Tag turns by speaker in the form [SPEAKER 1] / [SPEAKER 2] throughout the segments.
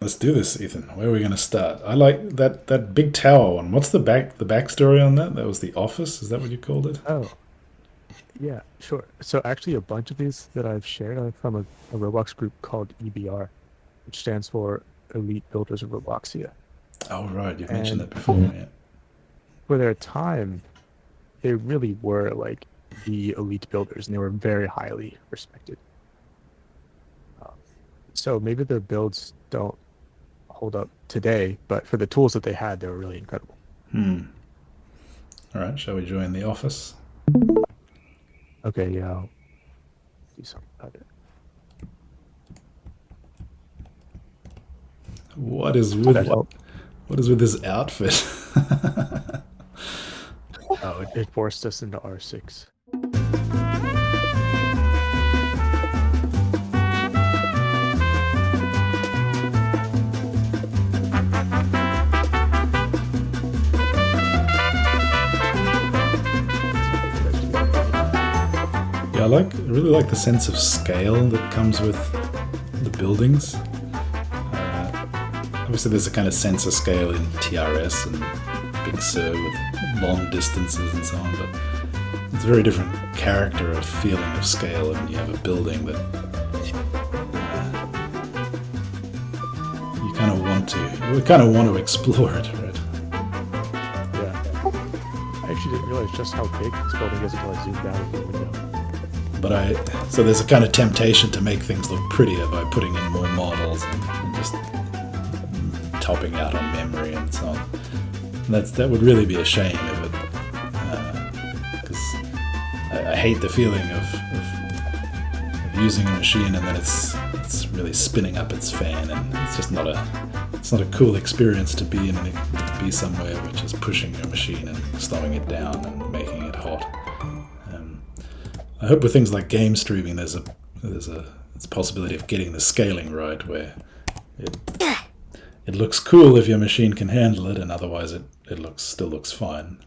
[SPEAKER 1] Let's do this, Ethan. Where are we going to start? I like that big tower one. What's the backstory on that? That was the office. Is that what you called it?
[SPEAKER 2] Oh, yeah, sure. So actually, a bunch of these that I've shared are from a Roblox group called EBR, which stands for Elite Builders of Robloxia.
[SPEAKER 1] Oh right, you've mentioned that
[SPEAKER 2] And
[SPEAKER 1] before.
[SPEAKER 3] Mhm.
[SPEAKER 1] Yeah.
[SPEAKER 2] for their time, they really were like the elite builders, and they were very highly respected. Uh, so maybe their builds don't hold up today, but for the tools that they had, they were really incredible.
[SPEAKER 1] All right. Shall we join the office?
[SPEAKER 2] Okay, yeah, I'll do something about it.
[SPEAKER 1] What is
[SPEAKER 2] Does
[SPEAKER 1] with
[SPEAKER 2] that help?
[SPEAKER 1] what is with this outfit?
[SPEAKER 2] Oh, it forced us into R6.
[SPEAKER 1] Yeah, I really like the sense of scale that comes with the buildings. Obviously, there's a kind of sense of scale in TRS and Big Sur with long distances and so on, but it's a very different character of feeling of scale when you have a building that you kind of want to explore it, right?
[SPEAKER 2] Yeah. I actually didn't realize just how big this building is until I zoomed out of the window.
[SPEAKER 1] So there's a kind of temptation to make things look prettier by putting in more models and just topping out on memory and so on. And that would really be a shame if it, because I hate the feeling of using a machine and then it's really spinning up its fan, and it's just not a cool experience to be in, and to be somewhere which is pushing your machine and slowing it down and making it hot. I hope with things like game streaming, there's a possibility of getting the scaling right, where it looks cool if your machine can handle it, and otherwise it still looks fine.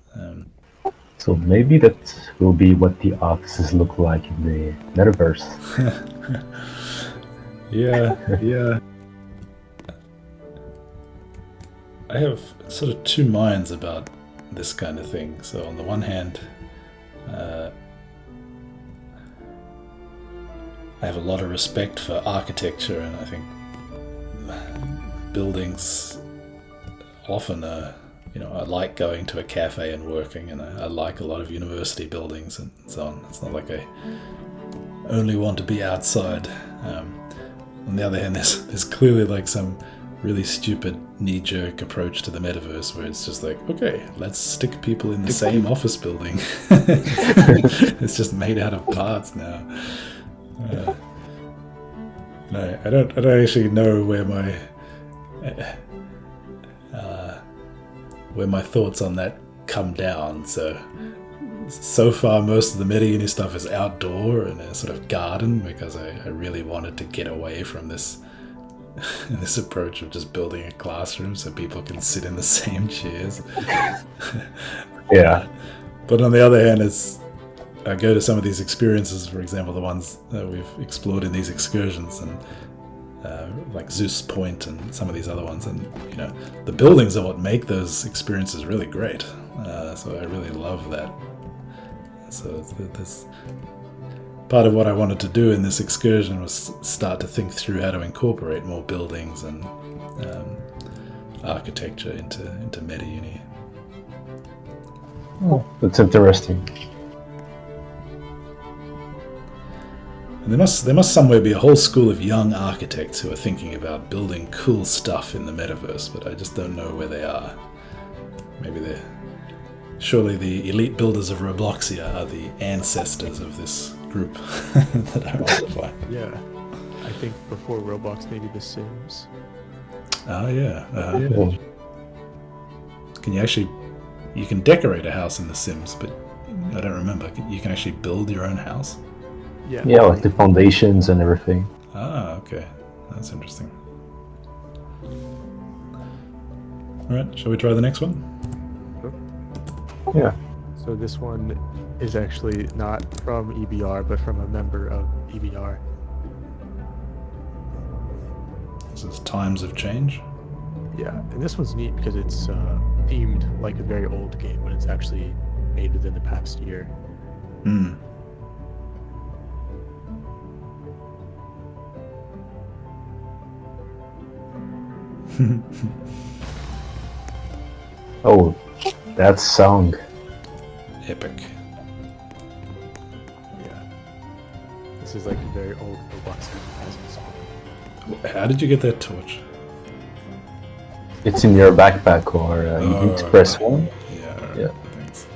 [SPEAKER 3] So maybe that will be what the offices look like in the metaverse.
[SPEAKER 1] Yeah. I have sort of two minds about this kind of thing. So on the one hand, I have a lot of respect for architecture, and I think buildings often are, I like going to a cafe and working, and I like a lot of university buildings and so on. It's not like I only want to be outside. On the other hand, there's clearly like some really stupid knee-jerk approach to the metaverse where it's just like, okay, let's stick people in the same office building. It's just made out of parts now. No, I don't actually know where my thoughts on that come down. So far, most of the metauni stuff is outdoor in a sort of garden, because I really wanted to get away from this approach of just building a classroom so people can sit in the same chairs.
[SPEAKER 3] Yeah.
[SPEAKER 1] But on the other hand, I go to some of these experiences, for example, the ones that we've explored in these excursions, and like Zeus Point and some of these other ones, and the buildings are what make those experiences really great. So I really love that. So this part of what I wanted to do in this excursion was start to think through how to incorporate more buildings and architecture into metauni.
[SPEAKER 3] Oh, that's interesting.
[SPEAKER 1] And there must somewhere be a whole school of young architects who are thinking about building cool stuff in the metaverse, but I just don't know where they are. Maybe surely the elite builders of Robloxia are the ancestors of this group that I want to find.
[SPEAKER 2] Yeah. I think before Roblox, maybe The Sims.
[SPEAKER 1] Oh yeah.
[SPEAKER 3] Well,
[SPEAKER 1] You can decorate a house in The Sims, but I don't remember. You can actually build your own house?
[SPEAKER 3] yeah, like the foundations and everything.
[SPEAKER 1] Ah, okay. That's interesting. Alright, shall we try the next one?
[SPEAKER 3] Yeah.
[SPEAKER 2] So this one is actually not from EBR, but from a member of EBR.
[SPEAKER 1] This is Times of Change.
[SPEAKER 2] Yeah, and this one's neat because it's themed like a very old game, but it's actually made within the past year.
[SPEAKER 1] Hmm.
[SPEAKER 3] Oh, that song.
[SPEAKER 1] Epic.
[SPEAKER 2] Yeah. This is like a very old Robloxians song.
[SPEAKER 1] How did you get that torch?
[SPEAKER 3] It's in your backpack, or you need to press 1.
[SPEAKER 1] Yeah.
[SPEAKER 3] Yeah.
[SPEAKER 1] Thanks.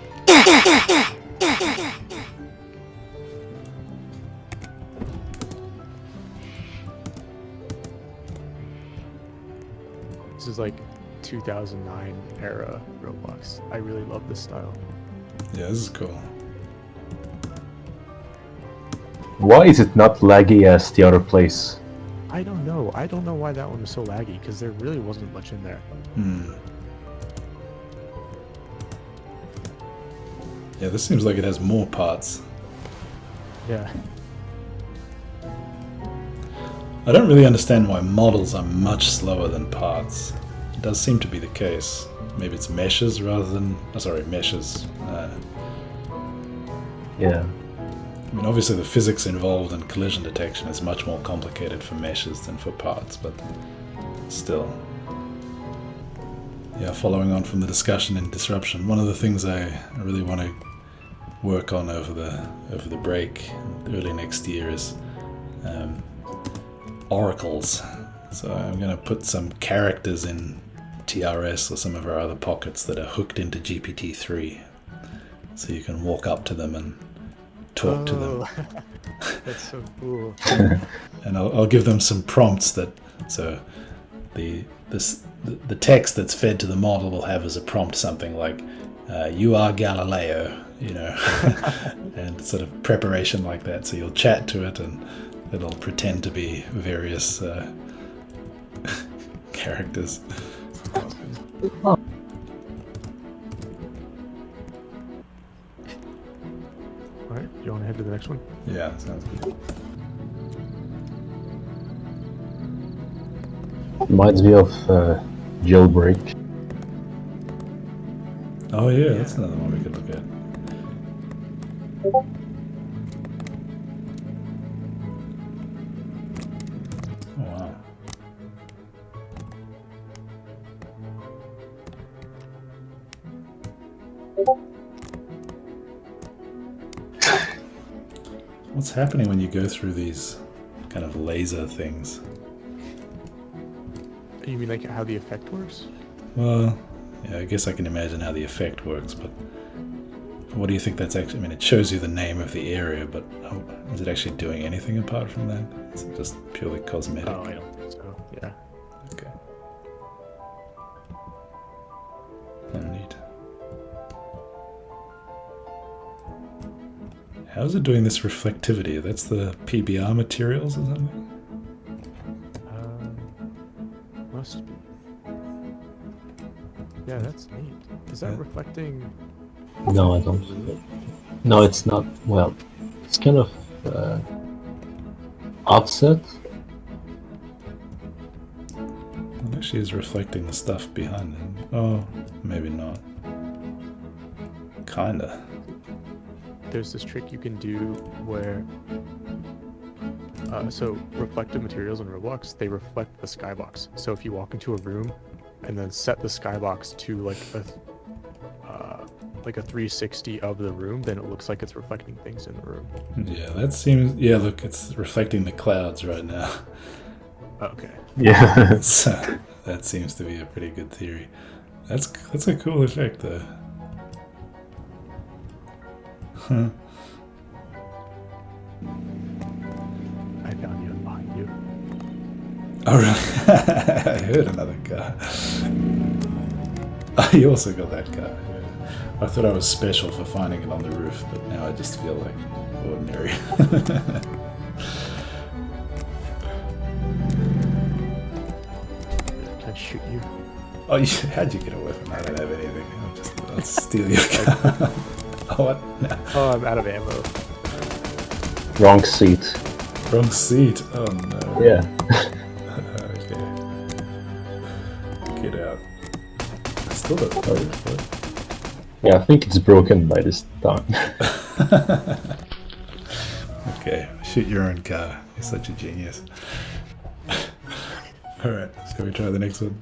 [SPEAKER 2] This is like 2009 era Roblox. I really love this style.
[SPEAKER 1] Yeah, this is cool.
[SPEAKER 3] Why is it not laggy as the other place?
[SPEAKER 2] I don't know. I don't know why that one was so laggy because there really wasn't much in there.
[SPEAKER 1] Hmm. Yeah, this seems like it has more parts.
[SPEAKER 2] Yeah.
[SPEAKER 1] I don't really understand why models are much slower than parts. It does seem to be the case. Maybe it's meshes rather than... Oh, sorry, meshes.
[SPEAKER 3] Yeah.
[SPEAKER 1] I mean, obviously the physics involved in collision detection is much more complicated for meshes than for parts, but still. Yeah, following on from the discussion in Disruption, one of the things I really want to work on over the break, early next year, is oracles. So I'm going to put some characters in TRS or some of our other pockets that are hooked into GPT-3, so you can walk up to them and talk to them.
[SPEAKER 2] That's so cool.
[SPEAKER 1] And I'll give them some prompts that, so the text that's fed to the model will have as a prompt something like, you are Galileo, you know, and sort of preparation like that. So you'll chat to it and it'll pretend to be various characters.
[SPEAKER 2] Alright, you want to head to the next one?
[SPEAKER 1] Yeah, sounds good.
[SPEAKER 3] Reminds me of Jailbreak.
[SPEAKER 1] Oh yeah, that's another one we could look at. Oh wow. What's happening when you go through these kind of laser things?
[SPEAKER 2] You mean like how the effect works?
[SPEAKER 1] Well, yeah, I guess I can imagine how the effect works, but what do you think that's actually... I mean, it shows you the name of the area, but is it actually doing anything apart from that? Is it just purely cosmetic?
[SPEAKER 2] Oh, I don't think so. Yeah.
[SPEAKER 1] Okay. Oh, neat. How is it doing this reflectivity? That's the PBR materials or something?
[SPEAKER 2] Must be. Yeah, that's neat. Is that
[SPEAKER 1] Yeah.
[SPEAKER 2] reflecting?
[SPEAKER 3] No, I don't. No, it's not. Well, it's kind of offset.
[SPEAKER 1] It actually is reflecting the stuff behind it. Oh, maybe not. Kinda.
[SPEAKER 2] There's this trick you can do where so reflective materials in Roblox, they reflect the skybox. So if you walk into a room and then set the skybox to like a 360 of the room, then it looks like it's reflecting things in the room.
[SPEAKER 1] Yeah, that seems... Yeah, look, it's reflecting the clouds right now.
[SPEAKER 2] Okay.
[SPEAKER 3] Yeah.
[SPEAKER 1] So that seems to be a pretty good theory. That's a cool effect, though. Huh.
[SPEAKER 2] I found you behind you.
[SPEAKER 1] Oh, really? I heard another car. Oh, you also got that car. Yeah. I thought I was special for finding it on the roof, but now I just feel like ordinary.
[SPEAKER 2] Can I shoot you?
[SPEAKER 1] Oh, how'd you get a weapon? I don't have anything. I'll steal your car. Oh, what? No.
[SPEAKER 2] Oh, I'm out of ammo.
[SPEAKER 3] Wrong seat.
[SPEAKER 1] Wrong seat. Oh, no.
[SPEAKER 3] Yeah.
[SPEAKER 1] Okay. it out. I still don't know it, but...
[SPEAKER 3] Yeah, I think it's broken by this time.
[SPEAKER 1] Okay, shoot your own car. You're such a genius. Alright, shall we try the next one?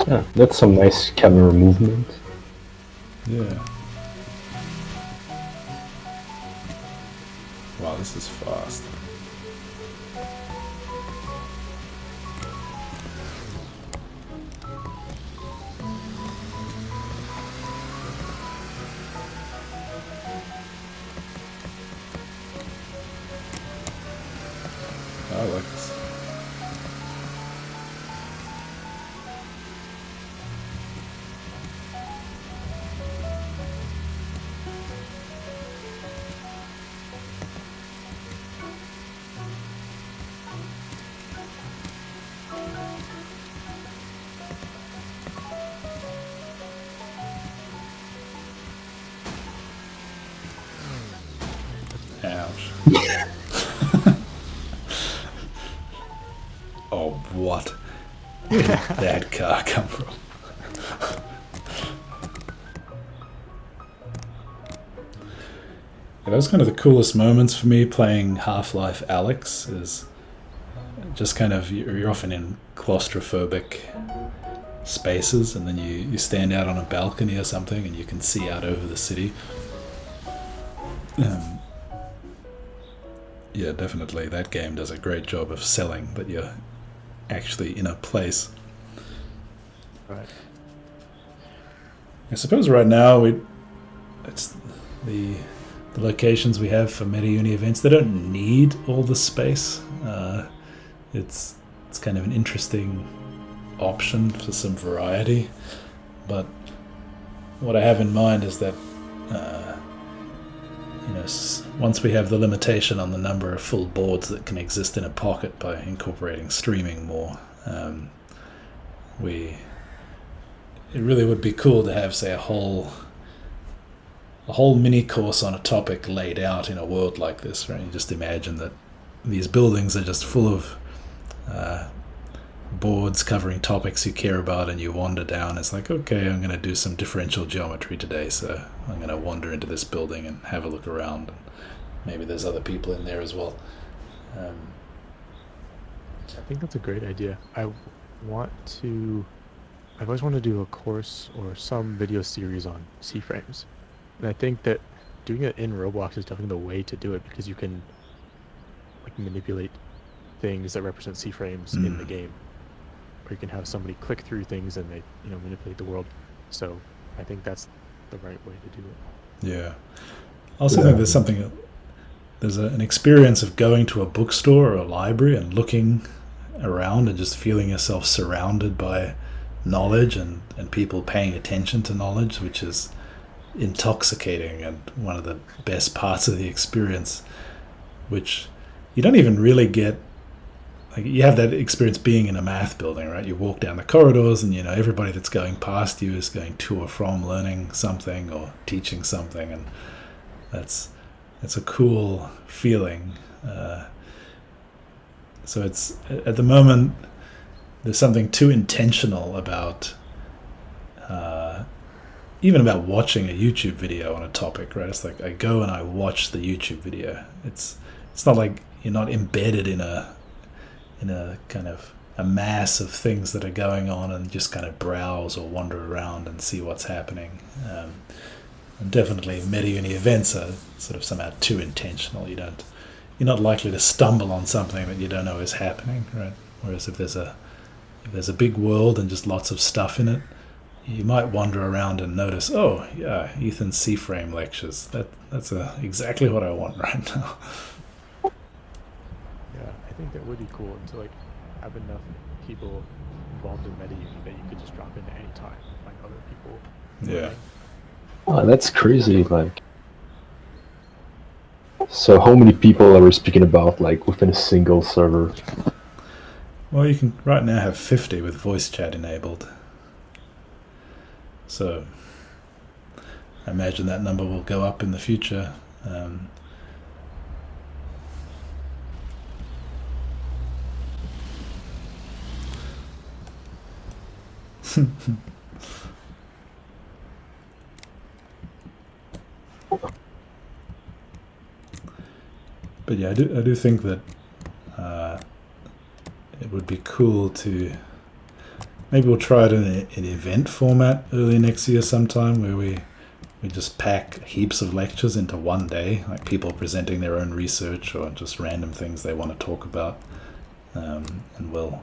[SPEAKER 3] Yeah, that's some nice camera movement.
[SPEAKER 1] Yeah. Wow, this is fast. I like this. Ouch. Oh, what? Where did that car come from? Yeah, that was kind of the coolest moments for me playing Half-Life Alyx, is just kind of, you're often in claustrophobic spaces, and then you stand out on a balcony or something and you can see out over the city. Yeah, definitely that game does a great job of selling that you're actually in a place.
[SPEAKER 2] Right.
[SPEAKER 1] I suppose right now it's the locations we have for metauni events. They don't need all the space. It's kind of an interesting option for some variety, but what I have in mind is that once we have the limitation on the number of full boards that can exist in a pocket by incorporating streaming more, it really would be cool to have, say, a whole mini course on a topic laid out in a world like this, right? You just imagine that these buildings are just full of boards covering topics you care about, and you wander down. It's like, okay, I'm going to do some differential geometry today, so I'm going to wander into this building and have a look around. Maybe there's other people in there as well.
[SPEAKER 2] I think that's a great idea. I've always wanted to do a course or some video series on C-frames. And I think that doing it in Roblox is definitely the way to do it, because you can manipulate things that represent C-frames in the game. Or you can have somebody click through things and they manipulate the world. So I think that's the right way to do it.
[SPEAKER 1] Yeah. I also think there's an experience of going to a bookstore or a library and looking around and just feeling yourself surrounded by knowledge and people paying attention to knowledge, which is intoxicating and one of the best parts of the experience, which you don't even really get. Like, you have that experience being in a math building, right? You walk down the corridors and everybody that's going past you is going to or from learning something or teaching something, and that's a cool feeling. So it's, at the moment, there's something too intentional about even about watching a YouTube video on a topic, right? It's like I go and I watch the YouTube video. It's not like you're not embedded in a kind of a mass of things that are going on and just kind of browse or wander around and see what's happening. And definitely metauni events are sort of somehow too intentional. You're not likely to stumble on something that you don't know is happening, right? Whereas if there's a big world and just lots of stuff in it, you might wander around and notice, oh yeah, Ethan's C-frame lectures. That's exactly what I want right now.
[SPEAKER 2] Yeah, I think that would be cool to have enough people involved in metauni that you could just drop in at any time and find other people.
[SPEAKER 1] Yeah.
[SPEAKER 3] Oh, that's crazy. So how many people are we speaking about, within a single server?
[SPEAKER 1] Well, you can right now have 50 with voice chat enabled. So I imagine that number will go up in the future. But yeah, I do think that it would be cool to maybe we'll try it in an event format early next year sometime, where we just pack heaps of lectures into one day, like people presenting their own research or just random things they want to talk about, and we'll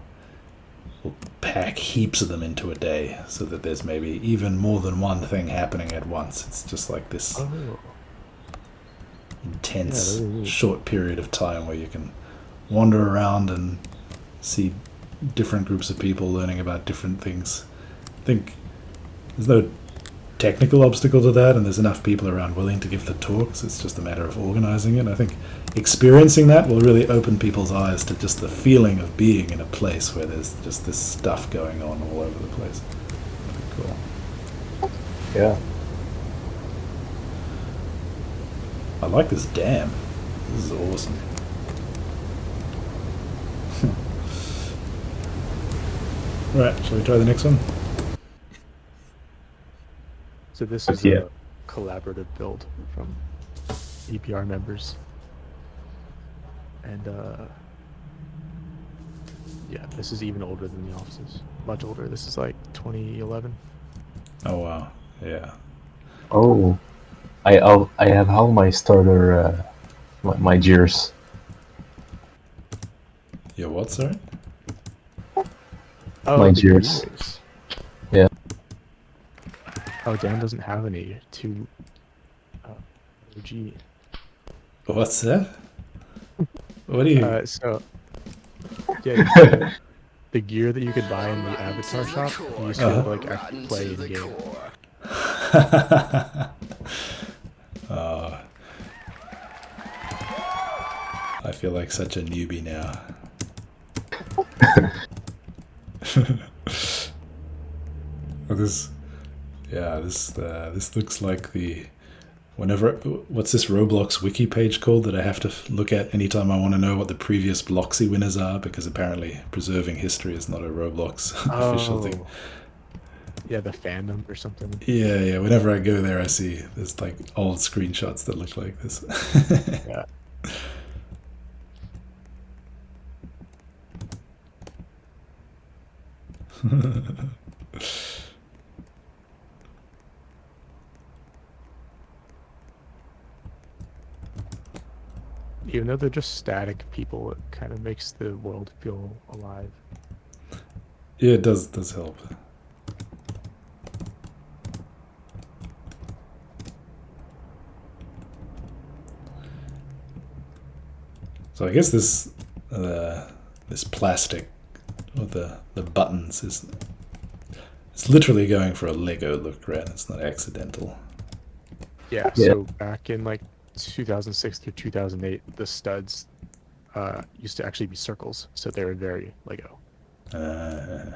[SPEAKER 1] pack heaps of them into a day so that there's maybe even more than one thing happening at once. It's just like this intense short period of time where you can wander around and see different groups of people learning about different things. I think there's no technical obstacle to that, and there's enough people around willing to give the talks. It's just a matter of organizing it. I think experiencing that will really open people's eyes to just the feeling of being in a place where there's just this stuff going on all over the place. Pretty cool.
[SPEAKER 3] Yeah.
[SPEAKER 1] I like this dam. This is awesome. Right, shall we try the next one?
[SPEAKER 2] So this is a collaborative build from EPR members. And yeah, this is even older than the offices. Much older. This is like 2011.
[SPEAKER 1] Oh wow, yeah.
[SPEAKER 3] Oh, I have all my starter, my gears.
[SPEAKER 1] Your what, sorry?
[SPEAKER 2] Oh,
[SPEAKER 3] My
[SPEAKER 2] the
[SPEAKER 3] gears.
[SPEAKER 2] gears.
[SPEAKER 3] Yeah.
[SPEAKER 2] Oh, Dan doesn't have any to OG.
[SPEAKER 1] What's that? What do you...
[SPEAKER 2] So, yeah, the gear that you could buy in the Avatar shop, you used to be able to like actually play in game.
[SPEAKER 1] I feel like such a newbie now. This looks like the what's this Roblox wiki page called that I have to look at anytime I want to know what the previous Bloxy winners are, because apparently preserving history is not a Roblox official thing.
[SPEAKER 2] Yeah, the fandom or something.
[SPEAKER 1] Yeah. Whenever I go there, I see there's like old screenshots that look like this.
[SPEAKER 2] Yeah. Even though they're just static people, it kind of makes the world feel alive.
[SPEAKER 1] Yeah, it does help. So I guess this plastic, or the buttons, it's literally going for a Lego look, right? It's not accidental.
[SPEAKER 2] Yeah. So back in like 2006 through 2008, the studs used to actually be circles, so they were very Lego. And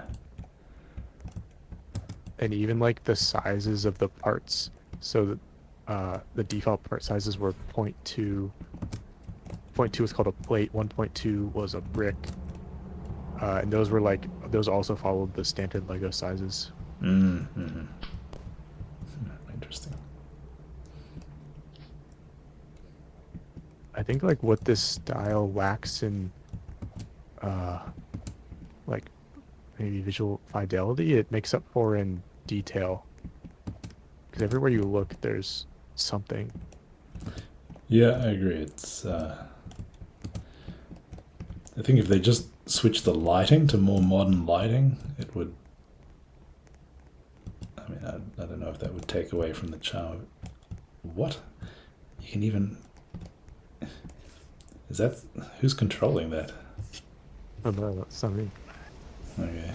[SPEAKER 2] even like the sizes of the parts, so that the default part sizes were 0.2. 0.2 was called a plate. 1.2 was a brick, and those also followed the standard Lego sizes.
[SPEAKER 1] Mm-hmm. Interesting.
[SPEAKER 2] I think like what this style lacks in like maybe visual fidelity, it makes up for in detail, because everywhere you look there's something.
[SPEAKER 1] Yeah, I agree. It's I think if they just switch the lighting to more modern lighting, it would, I mean, I don't know if that would take away from the charm. What? You can even... Is that... Who's controlling that?
[SPEAKER 2] Oh no, that's not me.
[SPEAKER 1] Okay.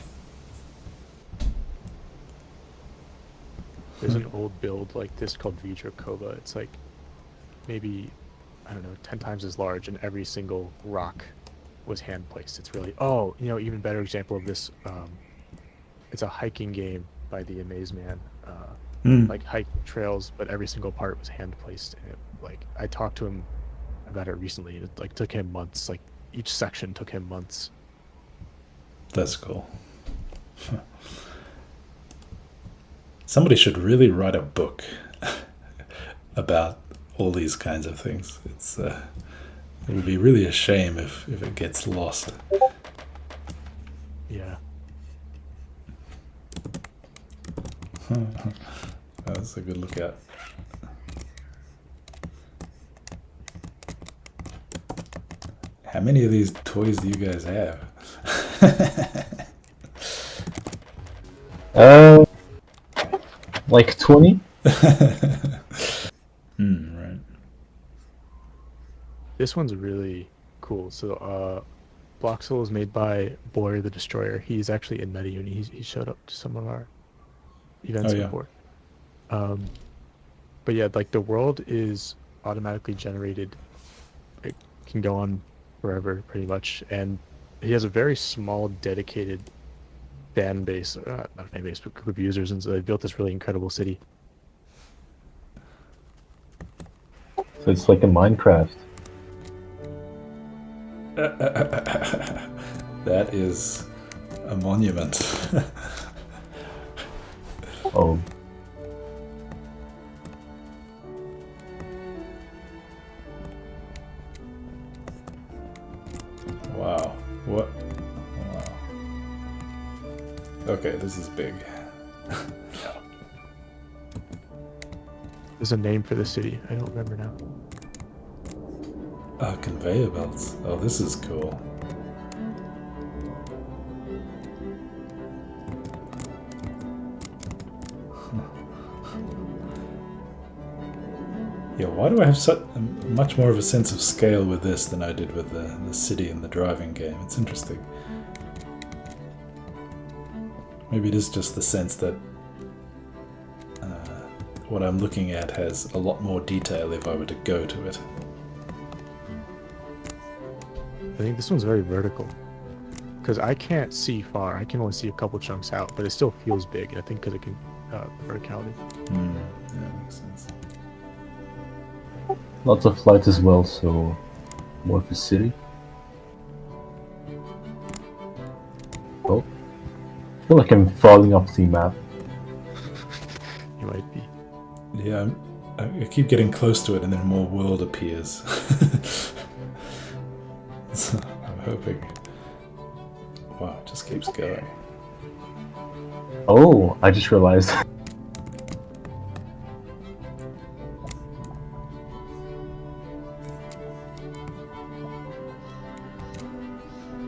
[SPEAKER 2] There's an old build like this called Vidrokova. It's like maybe, I don't know, 10 times as large, and every single rock was hand placed. It's really, even better example of this. It's a hiking game by the Amaze Man.
[SPEAKER 1] Mm.
[SPEAKER 2] like hiking trails, but every single part was hand placed. And like I talked to him about it recently, and it like took him months. Like each section took him months.
[SPEAKER 1] That's cool. Somebody should really write a book about all these kinds of things. It would be really a shame if it gets lost.
[SPEAKER 2] Yeah.
[SPEAKER 1] That's a good lookout. How many of these toys do you guys have?
[SPEAKER 3] Like 20?
[SPEAKER 1] Right.
[SPEAKER 2] This one's really cool. So, Bloxel is made by Boyer the Destroyer. He's actually in MetaUni. He showed up to some of our events
[SPEAKER 1] Oh, yeah.
[SPEAKER 2] before. But yeah, like the world is automatically generated. It can go on forever, pretty much. And he has a very small, dedicated fan base, not fan base, but group of users. And so they built this really incredible city.
[SPEAKER 3] So it's like a Minecraft.
[SPEAKER 1] That is a monument.
[SPEAKER 3] Oh,
[SPEAKER 1] Wow. What? Wow. Okay, this is big.
[SPEAKER 2] There's a name for the city. I don't remember now.
[SPEAKER 1] Conveyor belts. Oh, this is cool. Yeah, why do I have such much more of a sense of scale with this than I did with the city and the driving game? It's interesting. Maybe it is just the sense that what I'm looking at has a lot more detail if I were to go to it.
[SPEAKER 2] I think this one's very vertical. Because I can't see far. I can only see a couple chunks out, but it still feels big. And I think because it can, verticality.
[SPEAKER 1] Yeah, that makes sense.
[SPEAKER 3] lots of light as well, so more of a city. Oh, I feel like I'm falling off the map.
[SPEAKER 2] You might be.
[SPEAKER 1] Yeah, I keep getting close to it and then more world appears. So I'm hoping. Wow, it just keeps going.
[SPEAKER 3] Oh, I just realized.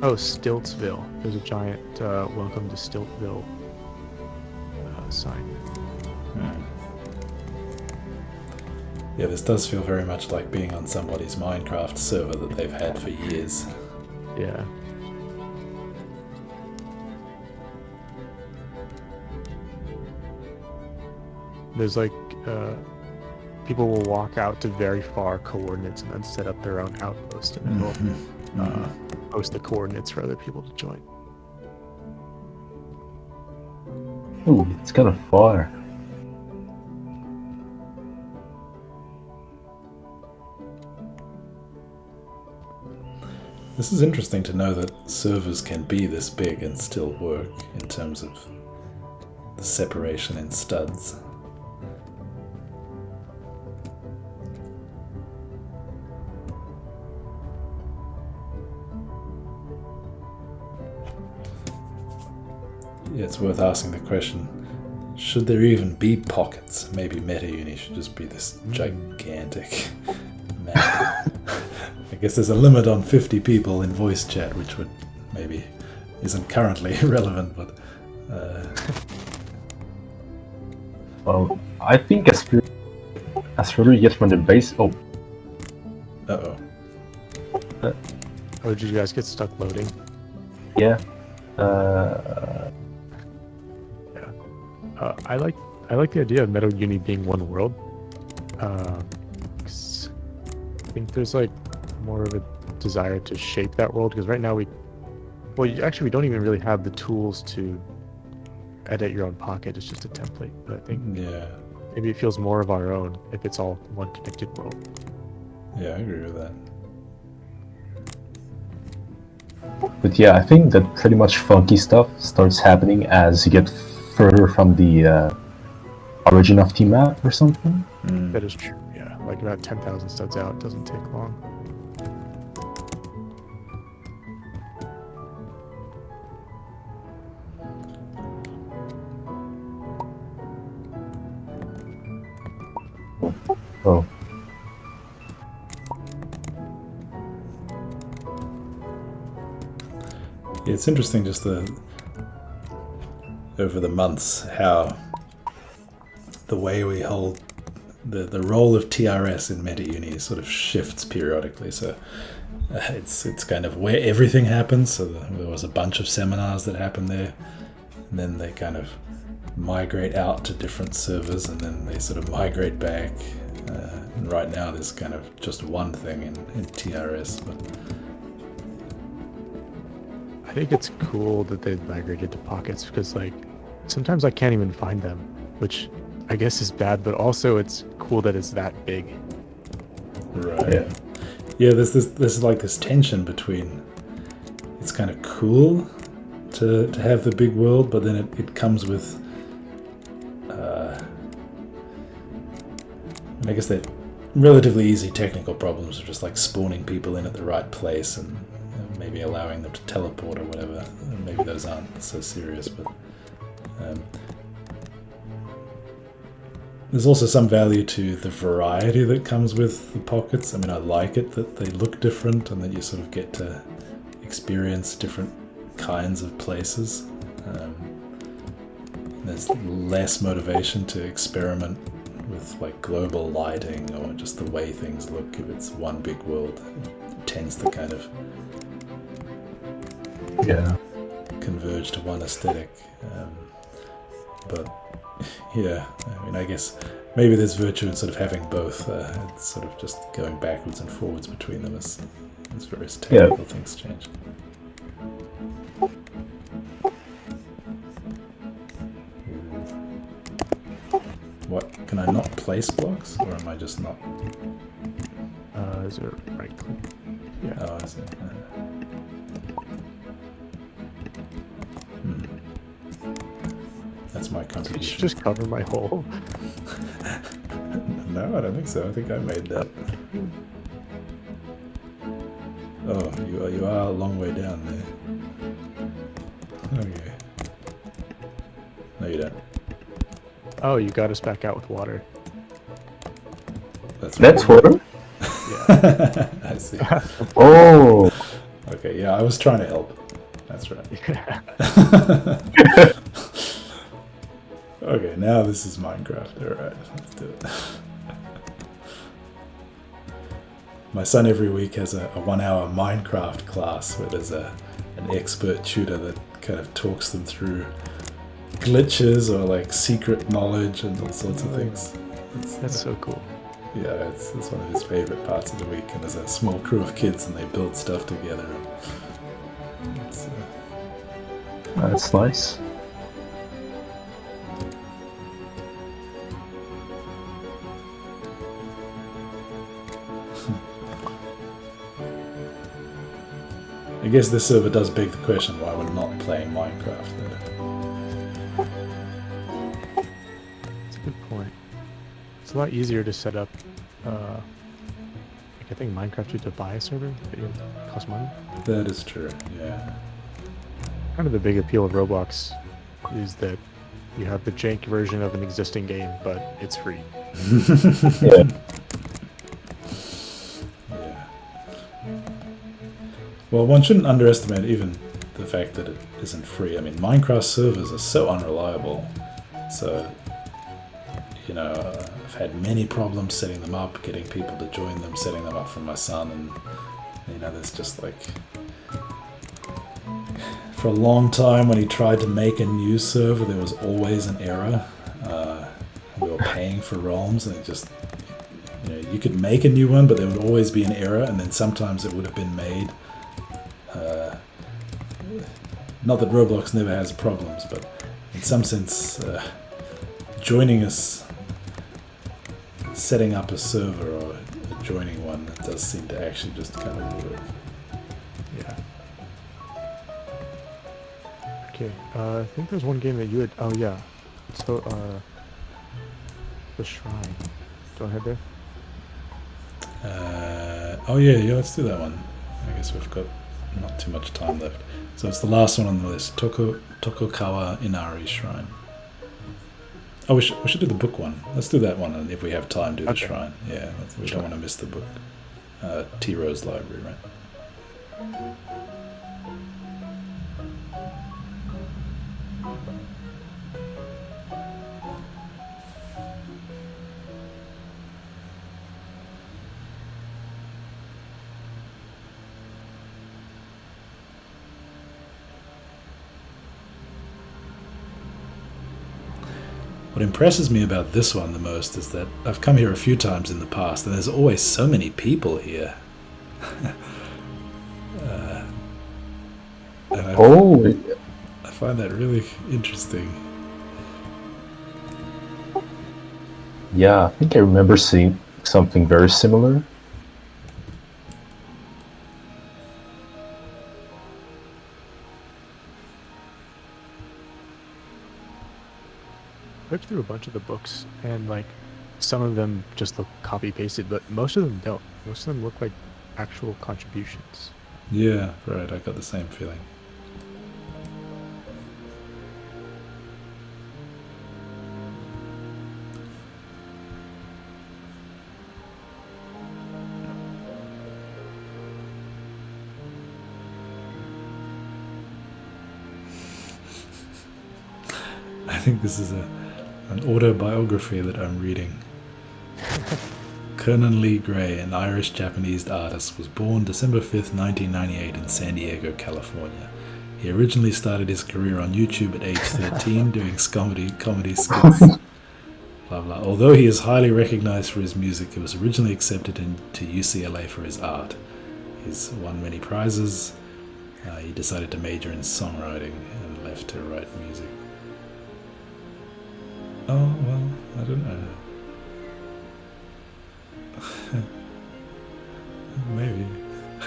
[SPEAKER 2] Oh, Stiltsville. There's a giant welcome to Stiltsville sign.
[SPEAKER 1] Yeah, this does feel very much like being on somebody's Minecraft server that they've had for years.
[SPEAKER 2] Yeah. There's like, people will walk out to very far coordinates and then set up their own outpost, and then they'll post the coordinates for other people to join.
[SPEAKER 3] Ooh, it's kind of far.
[SPEAKER 1] This is interesting to know that servers can be this big and still work in terms of the separation in studs. Yeah, it's worth asking the question, should there even be pockets? Maybe MetaUni should just be this gigantic map. I guess there's a limit on 50 people in voice chat, which would maybe isn't currently relevant, but
[SPEAKER 3] Well, I think as further you get from the base. Oh,
[SPEAKER 1] uh-oh.
[SPEAKER 2] Oh, did you guys get stuck loading?
[SPEAKER 3] yeah.
[SPEAKER 2] I like the idea of MetaUni being one world. 'Cause I think there's like more of a desire to shape that world, because right now we don't even really have the tools to edit your own pocket. It's just a template. But I think
[SPEAKER 1] Yeah.
[SPEAKER 2] Maybe it feels more of our own if it's all one connected world.
[SPEAKER 1] Yeah, I agree with that.
[SPEAKER 3] But yeah, I think that pretty much funky stuff starts happening as you get further from the origin of the map or something.
[SPEAKER 2] That is true. Yeah, like about 10,000 studs out doesn't take long.
[SPEAKER 3] Oh,
[SPEAKER 1] Yeah, it's interesting just over the months how the way we hold the role of TRS in metauni sort of shifts periodically. So it's kind of where everything happens. So there was a bunch of seminars that happened there, and then they kind of migrate out to different servers, and then they sort of migrate back. And right now there's kind of just one thing in TRS. But
[SPEAKER 2] I think it's cool that they've migrated to pockets because, like, sometimes I can't even find them, which I guess is bad, but also it's cool that it's that big.
[SPEAKER 1] right. Yeah, there's like this tension between it's kind of cool to have the big world, but then it comes with I guess that relatively easy technical problems are just like spawning people in at the right place and maybe allowing them to teleport or whatever. Maybe those aren't so serious, but there's also some value to the variety that comes with the pockets. I mean, I like it that they look different and that you sort of get to experience different kinds of places. There's less motivation to experiment with like global lighting or just the way things look. If it's one big world, it tends to kind of converge to one aesthetic. But yeah, I mean, I guess maybe there's virtue in sort of having both. It's sort of just going backwards and forwards between them as various technical things change. What, can I not place blocks, or am I just not?
[SPEAKER 2] Is there a right click? Yeah.
[SPEAKER 1] Oh, I see. That's my
[SPEAKER 2] Did you
[SPEAKER 1] contribution.
[SPEAKER 2] just cover my hole?
[SPEAKER 1] No, I don't think so. I think I made that. Oh, you are a long way down there. Okay. No, you don't.
[SPEAKER 2] Oh, you got us back out with water.
[SPEAKER 3] that's water?
[SPEAKER 2] Yeah.
[SPEAKER 1] I see.
[SPEAKER 3] Oh!
[SPEAKER 1] Okay, yeah, I was trying to help. That's right. Okay, now this is Minecraft. Alright, let's do it. My son every week has a 1 hour Minecraft class where there's an expert tutor that kind of talks them through glitches or like secret knowledge and all sorts of things.
[SPEAKER 2] That's so cool.
[SPEAKER 1] Yeah, it's one of his favorite parts of the week, and there's a small crew of kids and they build stuff together. It's,
[SPEAKER 3] That's nice.
[SPEAKER 1] I guess this server does beg the question why we're not playing Minecraft.
[SPEAKER 2] That's a good point. It's a lot easier to set up. Like I think Minecraft you have to buy a server. It costs money.
[SPEAKER 1] That is true, yeah.
[SPEAKER 2] Kind of the big appeal of Roblox is that you have the jank version of an existing game, but it's free.
[SPEAKER 3] Yeah.
[SPEAKER 1] Yeah. Well, one shouldn't underestimate even the fact that it isn't free. I mean, Minecraft servers are so unreliable. So, you know, I've had many problems setting them up, getting people to join them, setting them up for my son, and, you know, there's just like... For a long time, when he tried to make a new server, there was always an error. We were paying for realms, and it just... You know, you could make a new one, but there would always be an error, and then sometimes it would have been made. Not that Roblox never has problems, but in some sense, joining us setting up a server or joining one, it does seem to actually just kind of work.
[SPEAKER 2] Yeah. Okay. I think there's one game that you had. Oh yeah. So the Shrine. Do you want to head there?
[SPEAKER 1] Oh yeah, let's do that one. I guess we've got not too much time left. So it's the last one on the list, Tokugawa Inari Shrine. Oh, we should do the book one. Let's do that one, and if we have time, do the shrine. Yeah, we don't want to miss the book. T. Rose Library, right? What impresses me about this one the most is that I've come here a few times in the past, and there's always so many people here. I find that really interesting.
[SPEAKER 3] Yeah, I think I remember seeing something very similar.
[SPEAKER 2] I looked through a bunch of the books, and like some of them just look copy pasted, but most of them don't. Most of them look like actual contributions.
[SPEAKER 1] Yeah, right. I got the same feeling. I think this is an autobiography that I'm reading. Kernan Lee Gray, an Irish-Japanese artist, was born December 5th, 1998 in San Diego, California. He originally started his career on YouTube at age 13 doing comedy skits. Blah, blah. Although he is highly recognized for his music, he was originally accepted into UCLA for his art. He's won many prizes. He decided to major in songwriting and left to write music. Oh, well, I don't know. Maybe.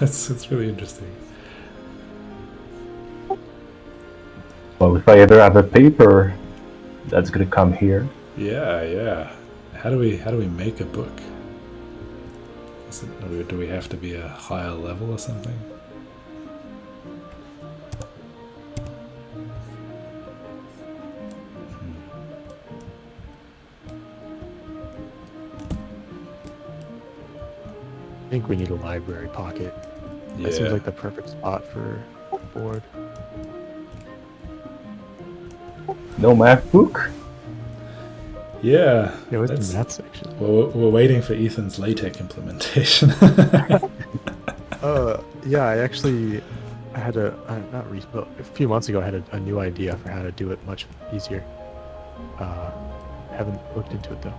[SPEAKER 1] It's really interesting.
[SPEAKER 3] Well, if I ever have a paper, that's gonna come here.
[SPEAKER 1] Yeah. How do we make a book? Do we have to be a higher level or something?
[SPEAKER 2] I think we need a library pocket.
[SPEAKER 1] Yeah.
[SPEAKER 2] That seems like the perfect spot for a board.
[SPEAKER 3] No math book?
[SPEAKER 1] Yeah.
[SPEAKER 2] Yeah, what's the math section?
[SPEAKER 1] We're waiting for Ethan's LaTeX implementation.
[SPEAKER 2] Yeah, I had but a few months ago I had a new idea for how to do it much easier. Haven't looked into it though.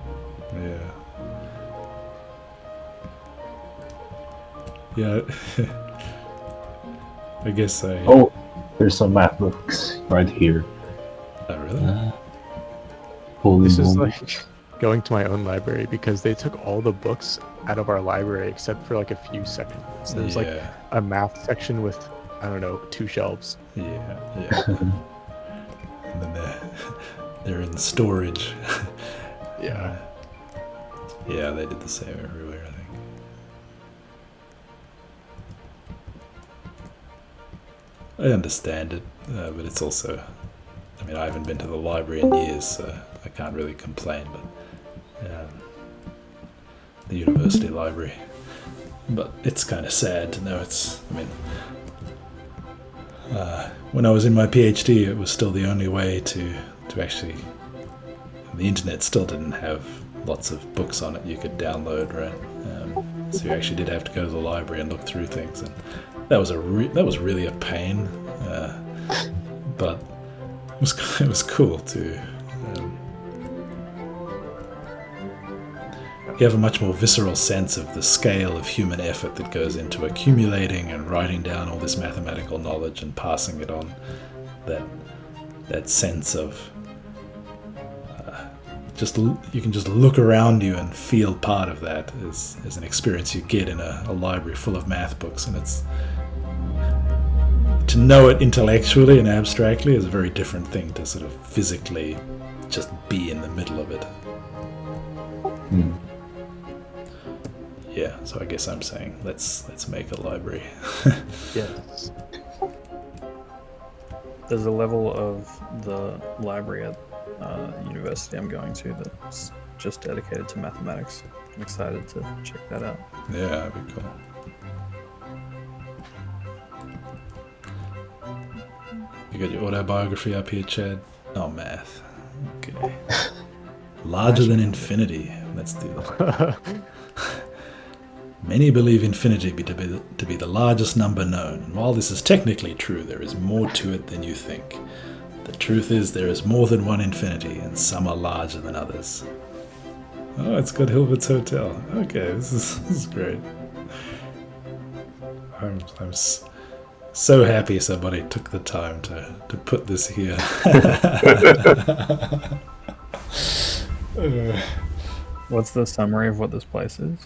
[SPEAKER 1] Yeah. I guess I...
[SPEAKER 3] Oh, there's some math books right here.
[SPEAKER 1] Oh, really?
[SPEAKER 3] Holy
[SPEAKER 2] This is
[SPEAKER 3] moly.
[SPEAKER 2] like going to my own library because they took all the books out of our library except for like a few sections. So there's like a math section with, I don't know, 2 shelves.
[SPEAKER 1] Yeah. And then they're in storage.
[SPEAKER 2] Yeah.
[SPEAKER 1] Yeah, they did the same everywhere, I think. I understand it, but it's also... I mean, I haven't been to the library in years, so I can't really complain, but... the university library. But it's kind of sad to know it's... I mean... when I was in my PhD, it was still the only way to actually... The internet still didn't have lots of books on it you could download, right? So you actually did have to go to the library and look through things, and that was really a pain, but it was cool too. You have a much more visceral sense of the scale of human effort that goes into accumulating and writing down all this mathematical knowledge and passing it on. That sense of you can just look around you and feel part of that is an experience you get in a library full of math books, and it's to know it intellectually and abstractly is a very different thing to sort of physically just be in the middle of it. Yeah, so I guess I'm saying let's make a library.
[SPEAKER 2] Yes.
[SPEAKER 4] There's a level of the library at university I'm going to that's just dedicated to mathematics. I'm excited to check that out.
[SPEAKER 1] Yeah, that'd be cool. You got your autobiography up here, Chad? Oh, math. Okay. Larger than infinity. Let's do that. Many believe infinity to be the largest number known, and while this is technically true, there is more to it than you think. The truth is there is more than one infinity, and some are larger than others. Oh, it's got Hilbert's Hotel. Okay, this is great. I'm so happy somebody took the time to put this here.
[SPEAKER 4] What's the summary of what this place is?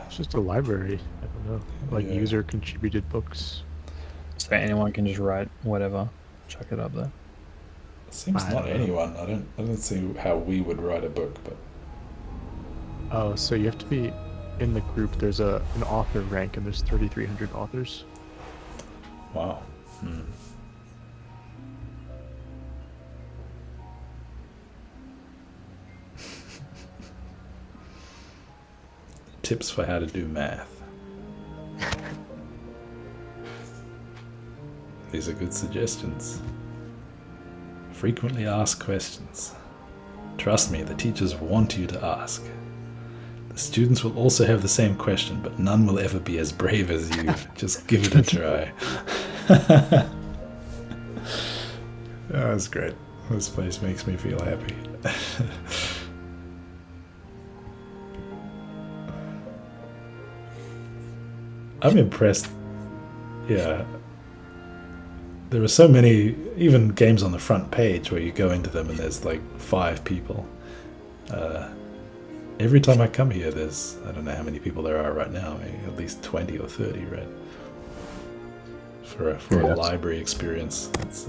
[SPEAKER 2] It's just a library. I don't know. Like
[SPEAKER 1] Yeah.
[SPEAKER 2] user contributed books.
[SPEAKER 4] So anyone can just write whatever, chuck it up there.
[SPEAKER 1] Seems
[SPEAKER 2] I
[SPEAKER 1] not
[SPEAKER 2] don't know.
[SPEAKER 1] anyone. I don't see how we would write a book, but
[SPEAKER 2] Oh, so you have to be in the group. There's an author rank, and there's 3,300 authors.
[SPEAKER 1] wow. Tips for how to do math. These are good suggestions. Frequently asked questions. Trust me, the teachers want you to ask. The students will also have the same question, but none will ever be as brave as you. Just give it a try. Oh, that's great. This place makes me feel happy. I'm impressed. Yeah. There are so many, even games on the front page where you go into them and there's like 5 people. Every time I come here, there's, I don't know how many people there are right now, maybe at least 20 or 30, right? For a library experience. It's,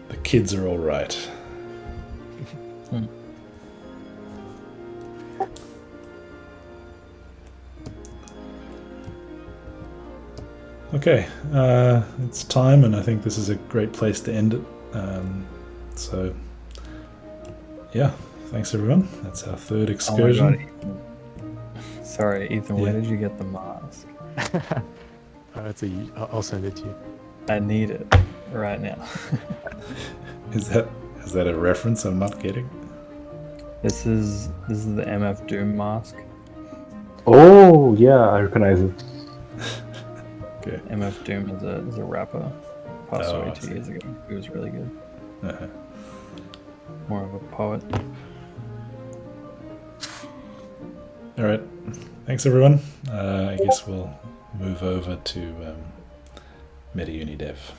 [SPEAKER 1] the kids are all right. Okay, it's time, and I think this is a great place to end it. So, yeah, thanks everyone. That's our third excursion.
[SPEAKER 4] Oh my God, Ethan. Sorry, Ethan, where
[SPEAKER 1] Yeah.
[SPEAKER 4] did you get the mask?
[SPEAKER 2] I'll send it to you.
[SPEAKER 4] I need it right now.
[SPEAKER 1] Is that a reference I'm not getting?
[SPEAKER 4] This is the MF Doom mask.
[SPEAKER 3] Oh, yeah, I recognize it.
[SPEAKER 1] Okay.
[SPEAKER 4] MF Doom is a rapper. Passed
[SPEAKER 1] Oh,
[SPEAKER 4] away
[SPEAKER 1] I
[SPEAKER 4] 2
[SPEAKER 1] see.
[SPEAKER 4] years ago. He was really good.
[SPEAKER 1] Uh-huh.
[SPEAKER 4] More of a poet.
[SPEAKER 1] All right. Thanks everyone. I guess we'll move over to metauni dev.